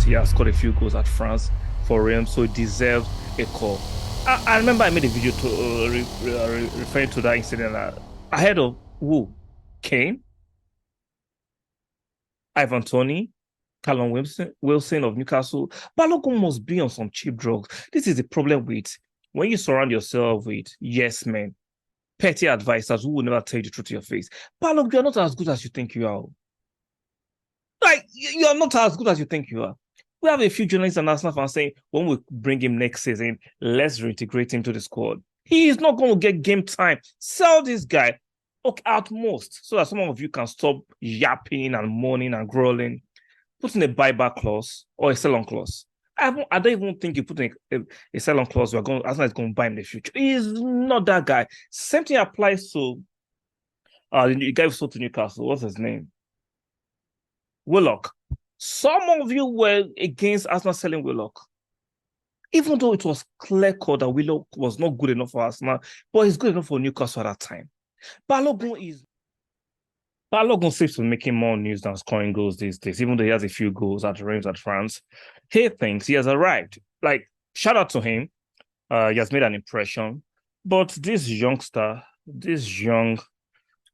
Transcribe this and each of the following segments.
he has scored a few goals at France for him, so he deserves a call. I remember I made a video to referring to that incident ahead of who? Kane, Ivan Toney, Callum Wilson of Newcastle. Balogun must be on some cheap drugs. This is the problem with when you surround yourself with yes men, petty advisors who will never tell you the truth to your face. Balogun, you're not as good as you think you are. Like, you're not as good as you think you are. We have a few journalists and Arsenal fans saying, when we bring him next season, let's reintegrate him to the squad. He is not going to get game time. Sell this guy, okay, at most, so that some of you can stop yapping and moaning and growling. Put in a buyback clause or a sell-on clause. I don't even think you put in a sell-on clause. Arsenal is going to buy him in the future. He's not that guy. Same thing applies to the guy who sold to Newcastle. What's his name? Willock. Some of you were against Arsenal selling Willock, even though it was clear-cut that Willock was not good enough for Arsenal, but he's good enough for Newcastle at that time. Balogun seems to be making more news than scoring goals these days, even though he has a few goals at Reims at France. He thinks he has arrived. Like, shout out to him. He has made an impression. But this youngster, this young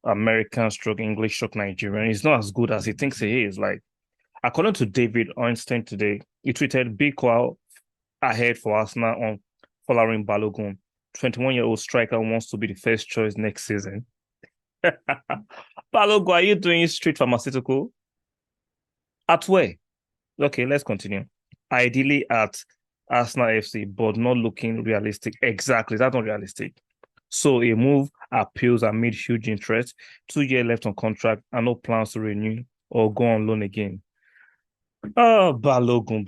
American stroke English stroke Nigerian is not as good as he thinks he is. Like, according to David Einstein today, he tweeted big call ahead for Arsenal on Folarin Balogun. 21-year-old striker wants to be the first choice next season. Balogun, are you doing street pharmaceutical? At where? Okay, let's continue. Ideally at Arsenal FC, but not looking realistic. Exactly, that's not realistic. So a move appeals amid huge interest, 2 years left on contract, and no plans to renew or go on loan again. Oh, Balogun.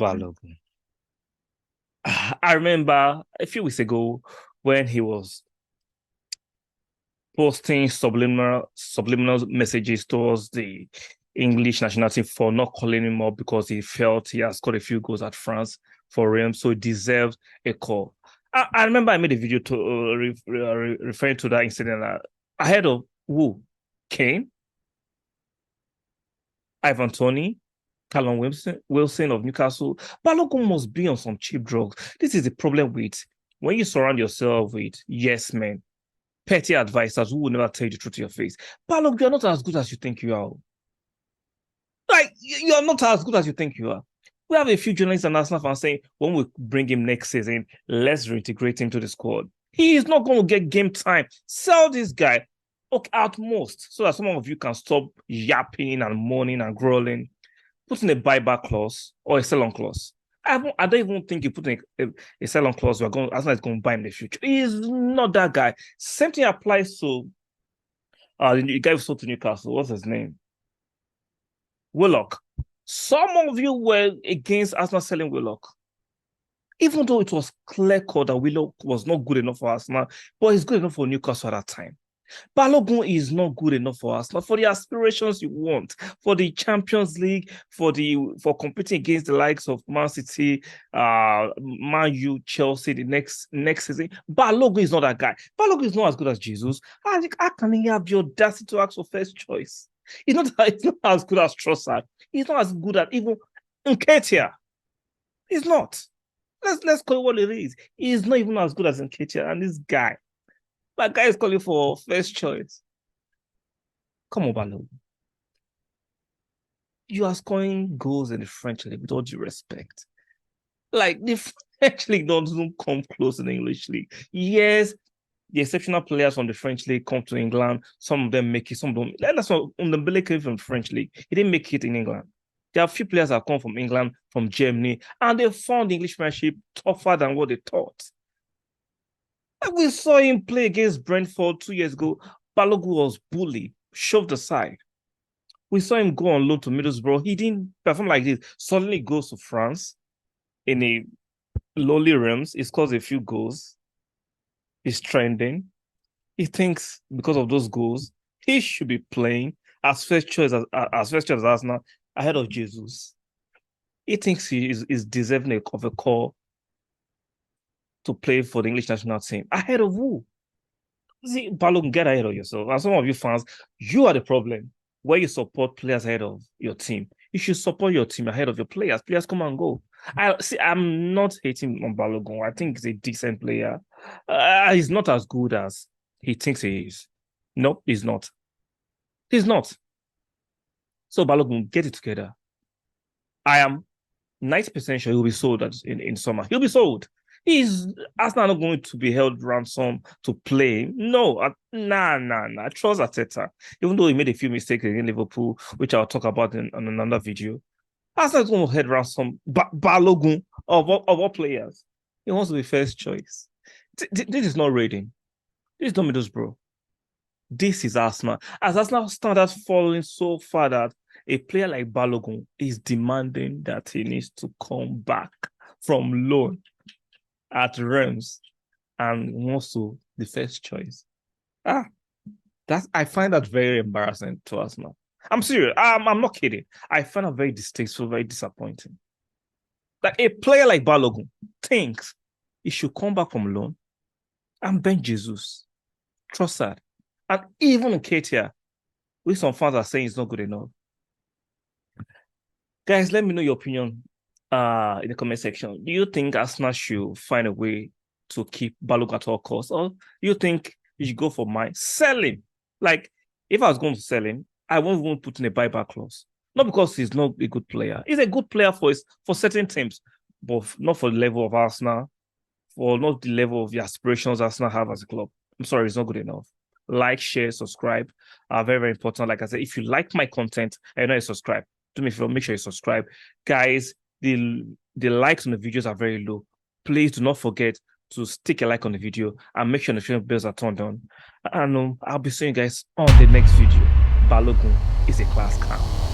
I remember a few weeks ago when he was posting subliminal messages towards the English national team for not calling him up because he felt he has scored a few goals at France for him, so he deserves a call. I remember I made a video to referring to that incident ahead of who? Kane, Ivan Toney, Callum Wilson of Newcastle. Balogun must be on some cheap drugs. This is the problem with when you surround yourself with yes men, petty advisors who will never tell you the truth to your face. Balogun, you're not as good as you think you are. Like, you're not as good as you think you are. We have a few journalists and Arsenal fans saying, when we bring him next season, let's reintegrate him to the squad. He is not going to get game time. Sell this guy, okay, at most, so that some of you can stop yapping and moaning and growling. Put in a buyback clause or a sell-on clause. I don't even think you put in a sell-on clause. Arsenal is going to buy him in the future. He's not that guy. Same thing applies to the guy who sold to Newcastle. What's his name? Willock. Some of you were against Arsenal selling Willock, even though it was clear-cut that Willock was not good enough for Arsenal, but he's good enough for Newcastle at that time. Balogun is not good enough for Arsenal, for the aspirations you want, for the Champions League, for competing against the likes of Man City, Man U, Chelsea the next season. Balogun is not that guy. Balogun is not as good as Jesus. How can he have the audacity to ask for first choice? He's not as good as Trossard. He's not as good at even Nketiah. He's not. Let's call it what it is. He's not even as good as Nketiah. And this guy, that guy is calling for first choice. Come on, Balogun. You are scoring goals in the French league with all due respect. Like, the French league doesn't come close in the English league. Yes, the exceptional players from the French league come to England. Some of them make it, some don't. That's what Dembele came from the French league. He didn't make it in England. There are a few players that come from England, from Germany, and they found the English Premiership tougher than what they thought. We saw him play against Brentford 2 years ago. Balogun was bullied, shoved aside. We saw him go on loan to Middlesbrough. He didn't perform like this. Suddenly goes to France in a lowly realms. He scores a few goals. He's trending. He thinks because of those goals, he should be playing as first choice as Arsenal ahead of Jesus. He thinks he is deserving of a call to play for the English national team. Ahead of who? See, Balogun, get ahead of yourself. And some of you fans, you are the problem where you support players ahead of your team. You should support your team ahead of your players. Players come and go. I see. I'm not hating on Balogun. I think he's a decent player. He's not as good as he thinks he is. No, he's not. He's not. So Balogun, get it together. I am 90% sure he'll be sold in summer. He'll be sold. Is Arsenal not going to be held ransom to play? No, nah. Trust Arteta. Even though he made a few mistakes in Liverpool, which I'll talk about in another video. Arsenal is going to head ransom Balogun of all players. He wants to be first choice. This is not rating. This is not Middlesbrough. This is Arsenal. As Arsenal standards falling so far that a player like Balogun is demanding that he needs to come back from loan at Reims and wants to the first choice. I find that very embarrassing to Arsenal. I'm serious. I'm not kidding. I find it very distasteful, very disappointing. That a player like Balogun thinks he should come back from loan and bench Jesus. Trust that. And even in Katia, with some fans are saying it's not good enough. Guys, let me know your opinion in the comment section. Do you think Arsenal should find a way to keep Balogun at all costs? Or do you think you should go for mine? Sell him. Like, if I was going to sell him, I won't even put in a buyback clause. Not because he's not a good player. He's a good player for certain teams, but not for the level of Arsenal, for not the level of the aspirations Arsenal have as a club. I'm sorry, it's not good enough. Like, share, subscribe are very, very important. Like I said, if you like my content and you're not subscribe, do me a favor, make sure you subscribe. Guys, the likes on the videos are very low. Please do not forget to stick a like on the video and make sure the notification bells are turned on. And I'll be seeing you guys on the next video. Balogun is a class clown.